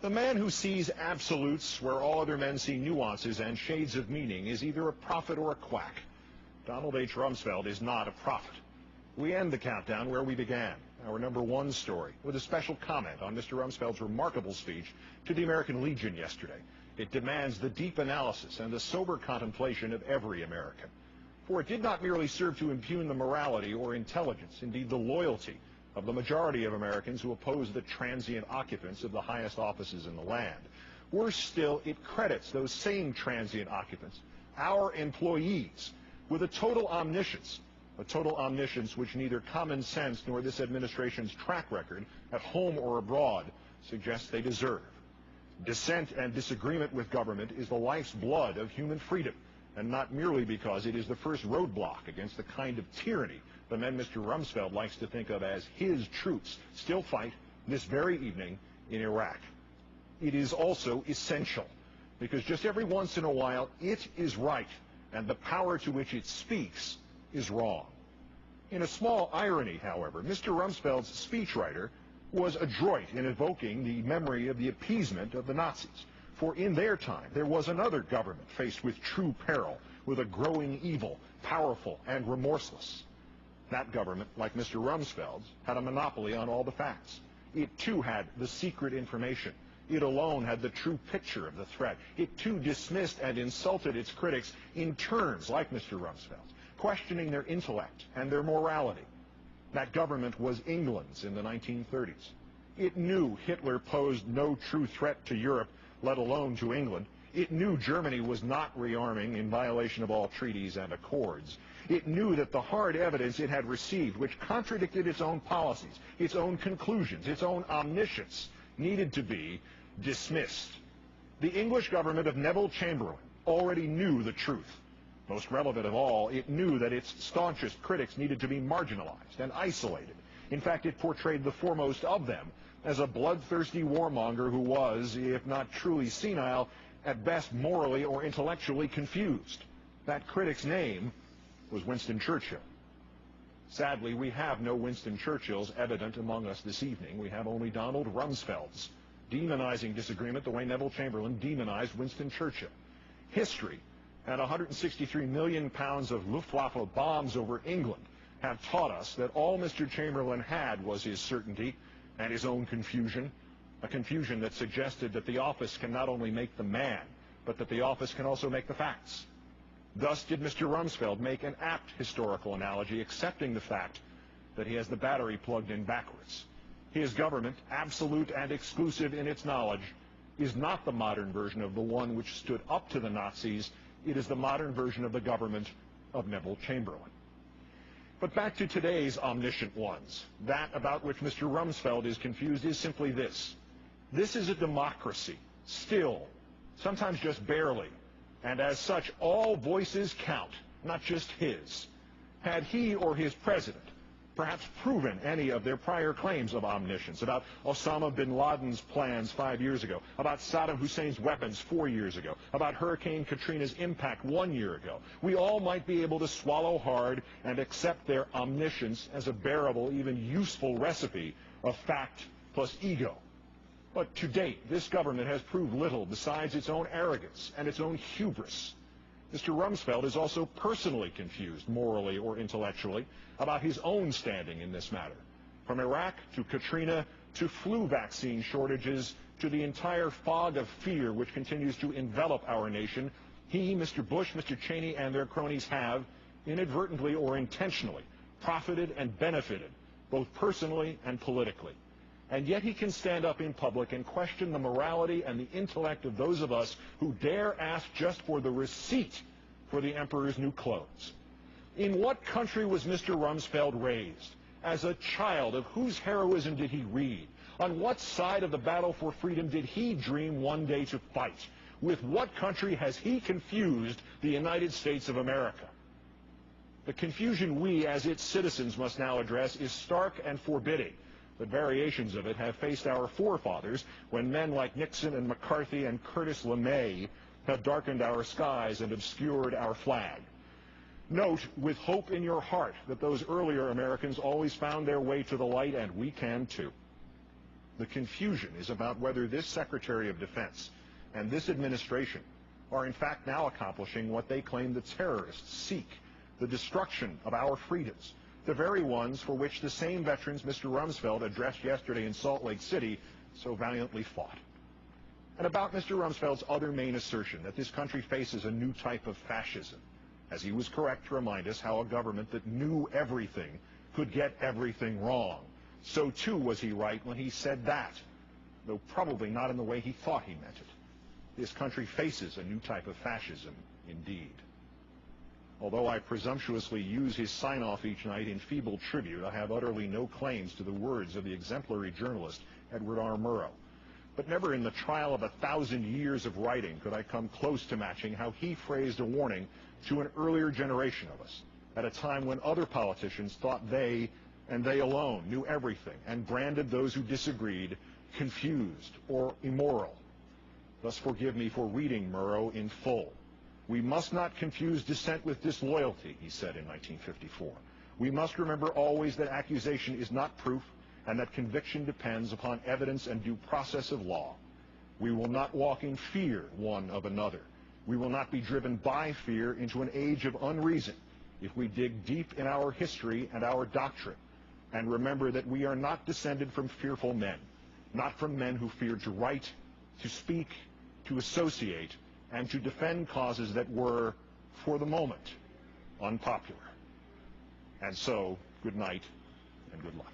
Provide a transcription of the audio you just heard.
The man who sees absolutes where all other men see nuances and shades of meaning is either a prophet or a quack. Donald H. Rumsfeld is not a prophet. We end the countdown where we began, our number one story, with a special comment on Mr. Rumsfeld's remarkable speech to the American Legion yesterday. It demands the deep analysis and the sober contemplation of every American. For it did not merely serve to impugn the morality or intelligence, indeed the loyalty, of the majority of Americans who oppose the transient occupants of the highest offices in the land. Worse still, it credits those same transient occupants, our employees, with a total omniscience which neither common sense nor this administration's track record, at home or abroad, suggests they deserve. Dissent and disagreement with government is the life's blood of human freedom, and not merely because it is the first roadblock against the kind of tyranny the men Mr. Rumsfeld likes to think of as his troops still fight this very evening in Iraq. It is also essential, because just every once in a while it is right, and the power to which it speaks is wrong. In a small irony, however, Mr. Rumsfeld's speechwriter was adroit in evoking the memory of the appeasement of the Nazis. For in their time, there was another government faced with true peril, with a growing evil, powerful and remorseless. That government, like Mr. Rumsfeld's, had a monopoly on all the facts. It too had the secret information. It alone had the true picture of the threat. It too dismissed and insulted its critics in terms like Mr. Rumsfeld's, questioning their intellect and their morality. That government was England's in the 1930s. It knew Hitler posed no true threat to Europe, let alone to England. It knew Germany was not rearming in violation of all treaties and accords. It knew that the hard evidence it had received, which contradicted its own policies, its own conclusions, its own omniscience, needed to be dismissed. The English government of Neville Chamberlain already knew the truth. Most relevant of all, it knew that its staunchest critics needed to be marginalized and isolated. In fact, it portrayed the foremost of them as a bloodthirsty warmonger who was, if not truly senile, at best morally or intellectually confused. That critic's name was Winston Churchill. Sadly, we have no Winston Churchills evident among us this evening. We have only Donald Rumsfelds, demonizing disagreement the way Neville Chamberlain demonized Winston Churchill. History and 163 million pounds of Luftwaffe bombs over England have taught us that all Mr. Chamberlain had was his certainty and his own confusion, a confusion that suggested that the office can not only make the man, but that the office can also make the facts. Thus did Mr. Rumsfeld make an apt historical analogy, accepting the fact that he has the battery plugged in backwards. His government, absolute and exclusive in its knowledge, is not the modern version of the one which stood up to the Nazis. It is the modern version of the government of Neville Chamberlain. But back to today's omniscient ones. That about which Mr. Rumsfeld is confused is simply this. This is a democracy, still, sometimes just barely, and as such, all voices count, not just his. Had he or his president perhaps proven any of their prior claims of omniscience about Osama bin Laden's plans 5 years ago, about Saddam Hussein's weapons 4 years ago, about Hurricane Katrina's impact 1 year ago, we all might be able to swallow hard and accept their omniscience as a bearable, even useful recipe of fact plus ego. But to date, this government has proved little besides its own arrogance and its own hubris. Mr. Rumsfeld is also personally confused, morally or intellectually, about his own standing in this matter. From Iraq to Katrina to flu vaccine shortages to the entire fog of fear which continues to envelop our nation, he, Mr. Bush, Mr. Cheney, and their cronies have, inadvertently or intentionally, profited and benefited, both personally and politically. And yet he can stand up in public and question the morality and the intellect of those of us who dare ask just for the receipt for the emperor's new clothes. In what country was Mr. Rumsfeld raised? As a child, of whose heroism did he read? On what side of the battle for freedom did he dream one day to fight? With what country has he confused the United States of America? The confusion we as its citizens must now address is stark and forbidding. But variations of it have faced our forefathers when men like Nixon and McCarthy and Curtis LeMay have darkened our skies and obscured our flag. Note with hope in your heart that those earlier Americans always found their way to the light, and we can too. The confusion is about whether this Secretary of Defense and this administration are in fact now accomplishing what they claim the terrorists seek, the destruction of our freedoms, the very ones for which the same veterans Mr. Rumsfeld addressed yesterday in Salt Lake City so valiantly fought. And about Mr. Rumsfeld's other main assertion that this country faces a new type of fascism, as he was correct to remind us how a government that knew everything could get everything wrong. So too was he right when he said that, though probably not in the way he thought he meant it. This country faces a new type of fascism indeed. Although I presumptuously use his sign-off each night in feeble tribute, I have utterly no claims to the words of the exemplary journalist Edward R. Murrow. But never in the trial of 1,000 years of writing could I come close to matching how he phrased a warning to an earlier generation of us, at a time when other politicians thought they, and they alone, knew everything, and branded those who disagreed confused or immoral. Thus forgive me for reading Murrow in full. We must not confuse dissent with disloyalty, he said in 1954. We must remember always that accusation is not proof, and that conviction depends upon evidence and due process of law. We will not walk in fear one of another. We will not be driven by fear into an age of unreason if we dig deep in our history and our doctrine, and remember that we are not descended from fearful men, not from men who feared to write, to speak, to associate, and to defend causes that were, for the moment, unpopular. And so, good night and good luck.